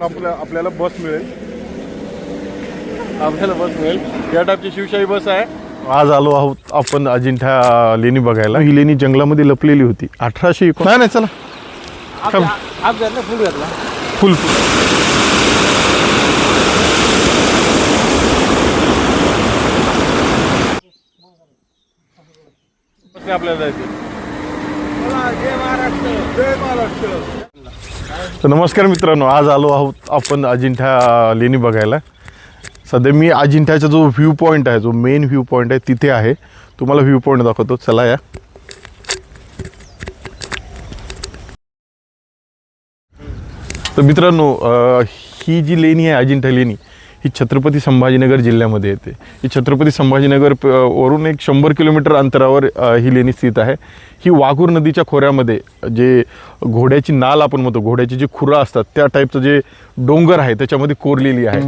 आपल्याला बस मिळेल, या टाईपची शिवशाही बस आहे। आज आलो आहोत आपण अजिंठा लेणी बघायला। ही लेणी जंगलामध्ये लपलेली होती 1819। नाही चला फुल आपल्याला जायचं। जय महाराष्ट्र। तर नमस्कार मित्रांनो, आज आलो आहोत आपण अजिंठा लेणी बघायला। सध्या मी अजिंठ्याचा जो व्ह्यू पॉईंट आहे, जो मेन व्ह्यू पॉईंट आहे तिथे आहे। तुम्हाला व्ह्यू पॉईंट दाखवतो, चला या। तर मित्रांनो, ही जी लेणी आहे अजिंठा लेणी, ही छत्रपती संभाजीनगर जिल्ह्यामध्ये येते। ही छत्रपती संभाजीनगर वरून एक 100 किलोमीटर अंतरावर ही लेणी स्थित आहे। ही वाघूर नदीच्या खोऱ्यामध्ये जे घोड्याची नाल आपण म्हणतो, घोड्याची जे खुरा असतात त्या टाईपचं जे डोंगर आहे त्याच्यामध्ये कोरलेली आहे।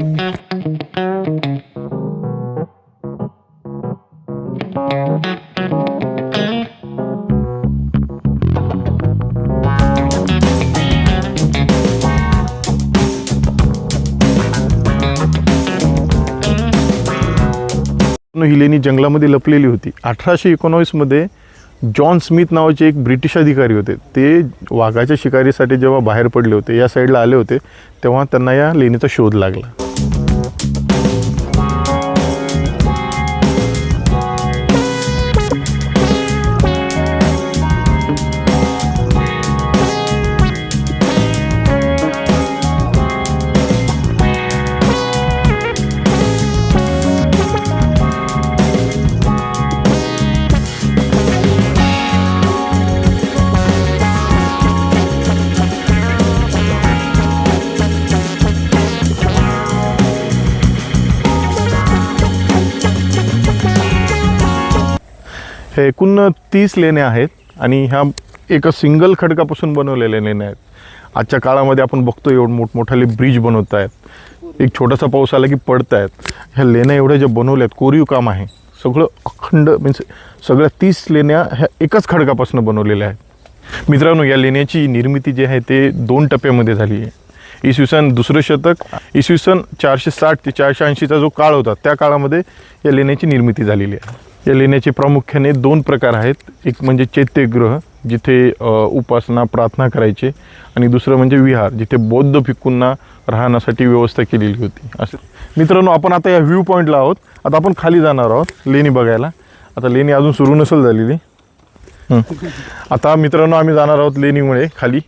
ही लेणी जंगलामध्ये लपलेली होती। 1819 मध्ये जॉन स्मिथ नावाचे एक ब्रिटिश अधिकारी होते। ते वाघाच्या शिकारीसाठी जेव्हा बाहेर पडले होते, या साईडला आले होते, तेव्हा त्यांना या लेणीचा शोध लागला। हे एकूण 30 लेण्या आहेत आणि ह्या एका सिंगल खडकापासून बनवलेल्या लेण्या आहेत। आजच्या काळामध्ये आपण बघतो एवढे मोठमोठाले ब्रिज बनवत आहेत, एक छोटासा पाऊस आला की पडत आहेत। ह्या लेण्या एवढ्या ज्या बनवल्या आहेत, कोरीव काम आहे सगळं, अखंड मीन्स सगळ्या 30 लेण्या ह्या एकाच खडकापासून बनवलेल्या आहेत। मित्रांनो, या लेण्याची निर्मिती जी आहे ते 2 टप्प्यामध्ये झाली आहे। इसवी सन 2रे शतक, इसवी सन 460 ते 480चा जो काळ होता, त्या काळामध्ये या लेण्याची निर्मिती झालेली आहे। या लेण्याचे प्रामुख्याने 2 प्रकार आहेत। एक म्हणजे चैत्यगृह, जिथे उपासना प्रार्थना करायचे, आणि दुसरं म्हणजे विहार, जिथे बौद्ध भिक्खूंना राहण्यासाठी व्यवस्था केलेली होती। असं मित्रांनो, आपण आता या व्ह्यू पॉईंटला आहोत। आता आपण खाली जाणार आहोत लेणी बघायला। आता लेणी अजून सुरू नसेल झालेली। आता मित्रांनो, आम्ही जाणार आहोत लेणीमुळे खाली।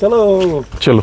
चलो चलो।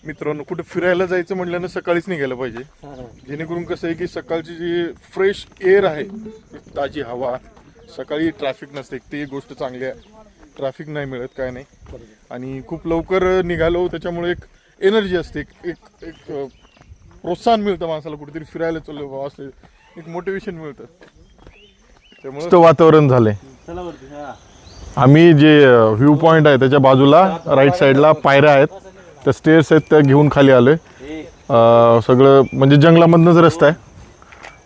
मित्रांनो, कुठे फिरायला जायचं म्हटल्यानं सकाळीच निघायला पाहिजे, जेणेकरून कसं आहे की सकाळची जी फ्रेश एअर आहे, ताजी हवा, सकाळी ट्रॅफिक नसते, ती एक गोष्ट चांगली आहे। ट्रॅफिक नाही मिळत, काय नाही, आणि खूप लवकर निघालो त्याच्यामुळे एक एनर्जी असते, एक प्रोत्साहन मिळतं माणसाला, कुठेतरी फिरायला चाललो बाबा असं एक मोटिवेशन मिळतं। त्यामुळे वातावरण झालंय। आम्ही जे व्ह्यू पॉईंट आहे त्याच्या बाजूला राईट साईडला पायऱ्या आहेत, त्या स्टेअर्स आहेत, त्या घेऊन खाली आलोय। सगळं म्हणजे जंगलामधनंच रस्ता आहे,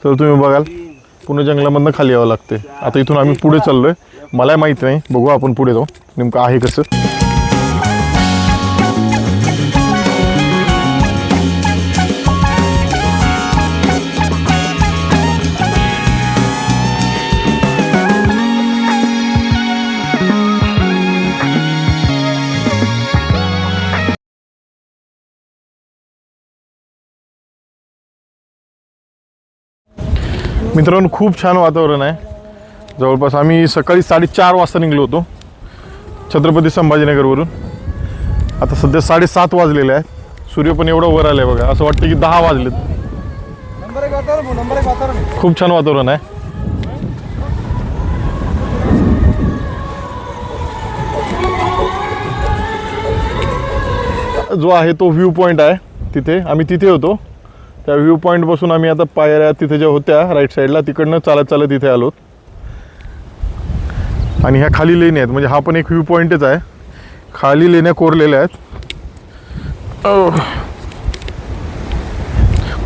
तर तुम्ही बघाल पुणे जंगलामधनं खाली यावं लागते। आता इथून आम्ही पुढे चाललोय, मला माहिती नाही, बघू आपण पुढे जाऊ नेमकं आहे कसं। मित्रांनो, खूप छान वातावरण आहे। जवळपास आम्ही सकाळी 4:30 वाजता निघलो होतो छत्रपती संभाजीनगरवरून। आता सध्या 7:30 वाजलेले आहेत। सूर्य पण एवढा वर आलाय बघा, असं वाटतं की 10 वाजलेत। खूप छान वातावरण आहे. जो आहे तो व्ह्यू पॉईंट आहे. तिथे आम्ही तिथे होतो. त्या व्ह्यू पॉईंट पासून आम्ही आता पायऱ्या तिथे ज्या होत्या राईट साईडला तिकडनं चालत चालत इथे आलो. आणि ह्या खाली लेणी आहेत, म्हणजे हा पण एक व्ह्यू पॉईंटच आहे. खाली लेण्या कोरलेल्या आहेत.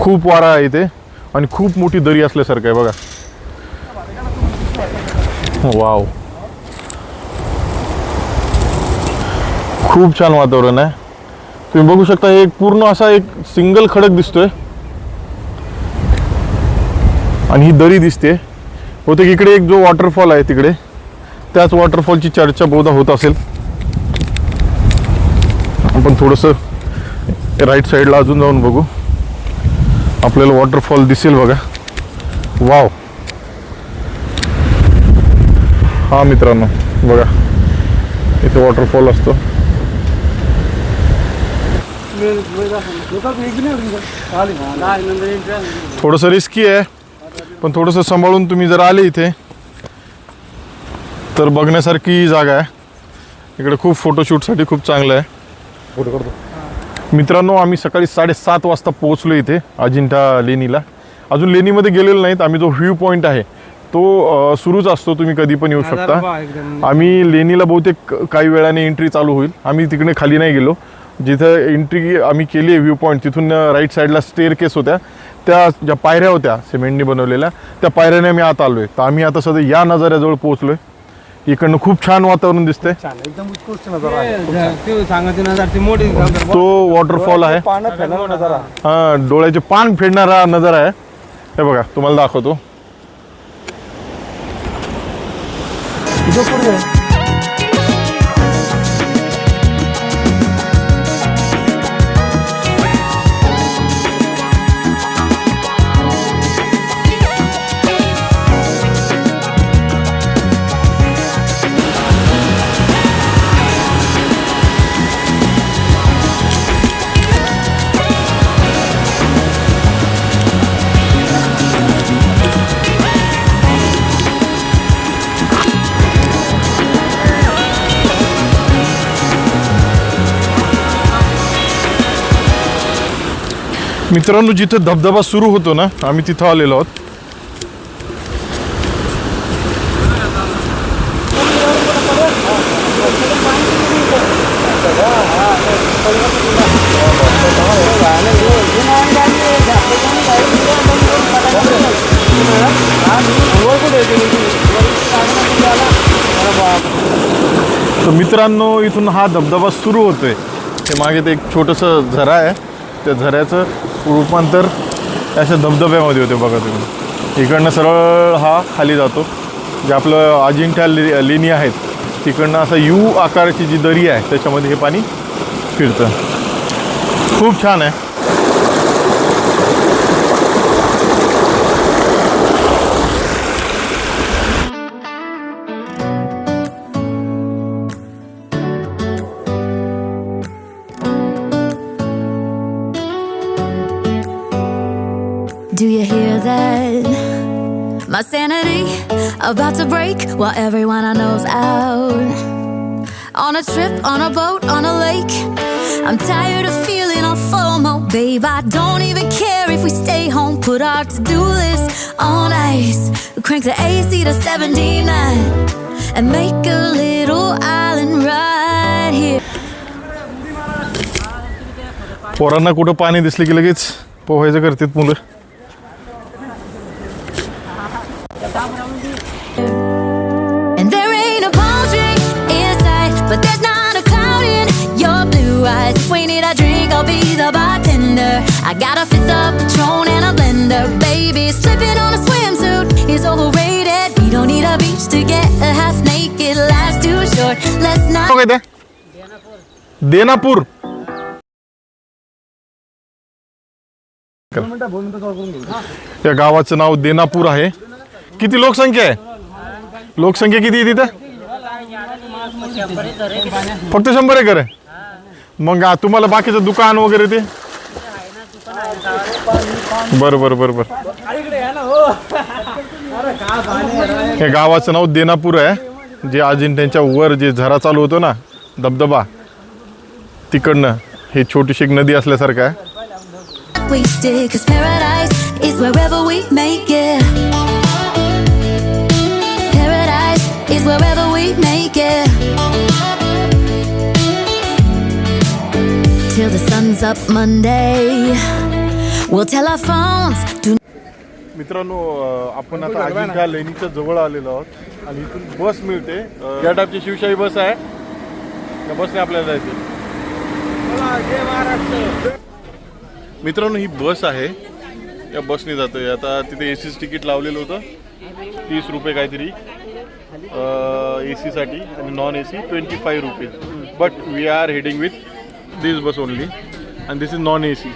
खूप वारा आहे इथे आणि खूप मोठी दरी असल्यासारखं आहे बघा. वाव, खूप छान वातावरण आहे. तुम्ही बघू शकता हे पूर्ण असा एक सिंगल खडक दिसतोय आणि ही दरी दिसते. बहुतेक इकडे एक जो वॉटरफॉल आहे तिकडे त्याच वॉटरफॉलची चर्चा बहुधा होत असेल. आपण थोडंसं राईट साईडला अजून जाऊन बघू, आपल्याला वॉटरफॉल दिसेल बघा. वाव, हा मित्रांनो बघा इथे वॉटरफॉल असतो. थोडंसं रिस्की आहे पण थोडंसं सांभाळून तुम्ही जर आले इथे तर बघण्यासारखी जागा आहे. इकडे खूप फोटोशूटसाठी खूप चांगलं आहे. मित्रांनो आम्ही सकाळी 7:30 वाजता पोहोचलो इथे अजिंठा लेणीला. अजून लेणीमध्ये गेलेलो नाहीत आम्ही. जो व्ह्यू पॉईंट आहे तो सुरूच असतो, तुम्ही कधी पण येऊ शकता. आम्ही लेणीला बहुतेक काही वेळाने एंट्री चालू होईल. आम्ही तिकडे खाली नाही गेलो. जिथं एंट्री आम्ही केली आहे व्ह्यू पॉईंट तिथून राईट साईडला स्टेअरकेस होत्या, त्या ज्या पायऱ्या होत्या सिमेंटने बनवलेल्या त्या पायऱ्याने आम्ही आत आलोय. तर आम्ही आता सध्या या नजाऱ्याजवळ पोहोचलोय. इकडनं खूप छान वातावरण दिसतंय. तो वॉटरफॉल आहे, हा डोळ्याचे पान फेडणारा नजारा आहे. हे बघा तुम्हाला दाखवतो. मित्रांनो जिथे धबधबा सुरू होतो ना आम्ही तिथं आलेलो आहोत. तर मित्रांनो इथून हा धबधबा सुरू होतोय. ते मागे ते एक छोटंसं झरा आहे, त्या झऱ्याचं रूपांतर अशा धबधब्यामध्ये होते बघा तुम्ही. इकडनं सरळ हा खाली जातो. जे आपलं अजिंठा लेणी आहेत तिकडनं असं यू आकाराची जी दरी आहे त्याच्यामध्ये हे पाणी फिरतं. खूप छान आहे. Do you hear that? My sanity about to break while everyone I know's out. On a trip, on a boat, on a lake. I'm tired of feeling all FOMO, babe. I don't even care if we stay home. Put our to-do list on ice. Crank the AC to 79 and make a little island right here. पोरांना कुठं पाणी दिसले की लगेच पोहायचं करतात मुलं. And there ain't a palm tree inside, but there's not a cloud in your blue eyes. If we need a drink, I'll be the bartender. I got a fifth of Patron and a blender. Baby, slipping on a swimsuit is overrated. We don't need a beach to get a half naked. Life's too short, let's not. काय ते? देनापूर. या गावाचं नाव देनापूर आहे. किती लोकसंख्या आहे? लोकसंख्या किती आहे तिथं? फक्त 100 एकर आहे. मग तुम्हाला बाकीचं दुकान वगैरे ते बरोबर बरोबर. हे गावाचं नाव देनापूर आहे, जे अजिंठ्याच्या वर जे झरा चालू होतो ना, धबधबा, तिकडनं हे छोटीशी एक नदी असल्यासारखं आहे. Wasted, 'cause paradise is wherever we make it. Paradise is wherever we make it. Till the sun's up Monday, we'll tell our phones do. मित्रांनो, आपण आता अजिंठा लेणीच्या जवळ आलेलो आहोत आणि इथून बस मिळते. या टाईपची शिवशाही बस आहे, त्या बसने आपल्याला जायचे. मित्रांनो, ही बस आहे, या बसने जातोय. आता तिथे एसीच तिकीट लावलेलं होतं, 30 रुपये काहीतरी एसीसाठी, आणि non AC 25 rupees. But we are heading with this bus only, and this is non AC.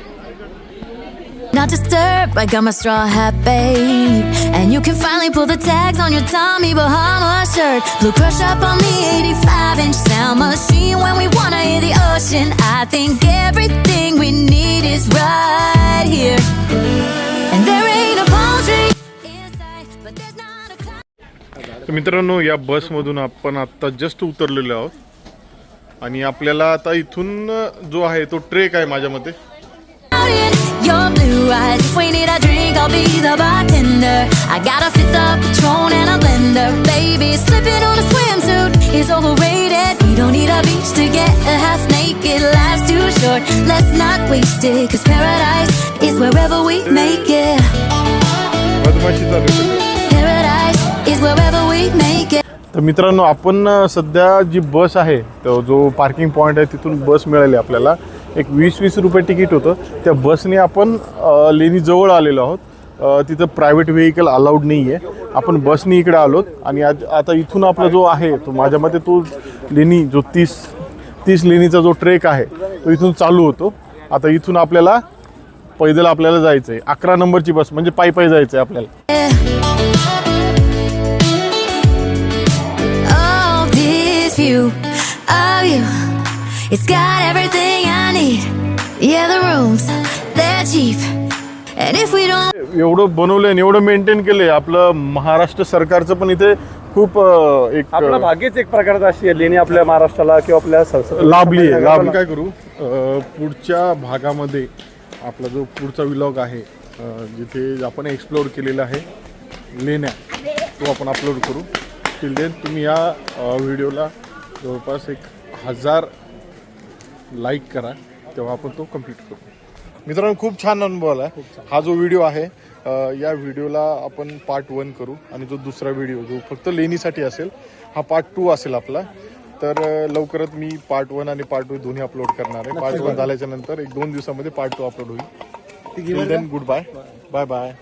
Not disturbed, I got my straw hat, babe. And you can finally pull the tags on your Tommy Bahama shirt. Blue crush up on the 85-inch sound machine when we wanna hear the ocean. I think everything we need is right here. And there ain't a palm tree inside, but there's not a cloud. तर मित्रांनो, या बसमधून आपण आत्ता just उतरलेलो आहोत आणि आपल्याला आता इथून जो आहे तो ट्रेक आहे माझ्या मते. Your blue eyes, if we need a drink, I'll be the bartender. I got a fifth of Patron and a blender. Baby, slipping on a swimsuit is overrated. We don't need a beach to get a half naked. Life's too short, let's not waste it. 'Cause paradise is wherever we make it. बदमाशी चालू आहे. Paradise is wherever we make it. तर मित्रांनो, आपण सध्या जी बस आहे, तो जो पार्किंग पॉईंट आहे तिथून बस मिळाली आपल्याला. एक 20-20 रुपये तिकीट होतं. त्या बसने आपण लेणी जवळ आलेलो आहोत. तिथं प्रायव्हेट व्हेकल अलाउड नाही आहे. आपण बसने इकडे आलोत आणि आता इथून आपला जो आहे तो माझ्या मते तो लेणी जो 30 लेणीचा जो ट्रेक आहे तो इथून चालू होतो. आता इथून आपल्याला पैदल आपल्याला जायचं आहे. 11 नंबरची बस, म्हणजे पायी जायचं आहे आपल्याला. Oh, this view of you, it's got everything I need. Yeah, the rooms, they're cheap. And if we don't. एवढं बनवलंय आणि एवढं मेंटेन केलंय. आपलं महाराष्ट्र सरकारचं पण इथे खूप एक आपला भाग्यच एक प्रकारचा अशी लेणी आपल्या महाराष्ट्राला किंवा आपल्या लाभली आहे. आपण काय करू, पुढच्या भागामध्ये आपला जो पुढचा व्लॉग आहे, जिथे आपण एक्सप्लोर केलेला आहे लेण्या, तो आपण अपलोड करू. टिल देन तुम्ही या व्हिडिओला जवळपास 1000 लाईक करा, तेव्हा आपण तो कम्प्लीट करू. मित्रांनो, खूप छान अनुभव आला. हा जो व्हिडिओ आहे, या व्हिडिओला आपण पार्ट 1 करू आणि जो दुसरा व्हिडिओ जो फक्त लेणीसाठी असेल, हा पार्ट 2 असेल आपला. तर लवकरच मी पार्ट 1 आणि पार्ट 2 दोन्ही अपलोड करणार आहे. पार्ट 1 झाल्याच्या नंतर 1-2 दिवसामध्ये पार्ट 2 अपलोड होईल. Till then good bye bye.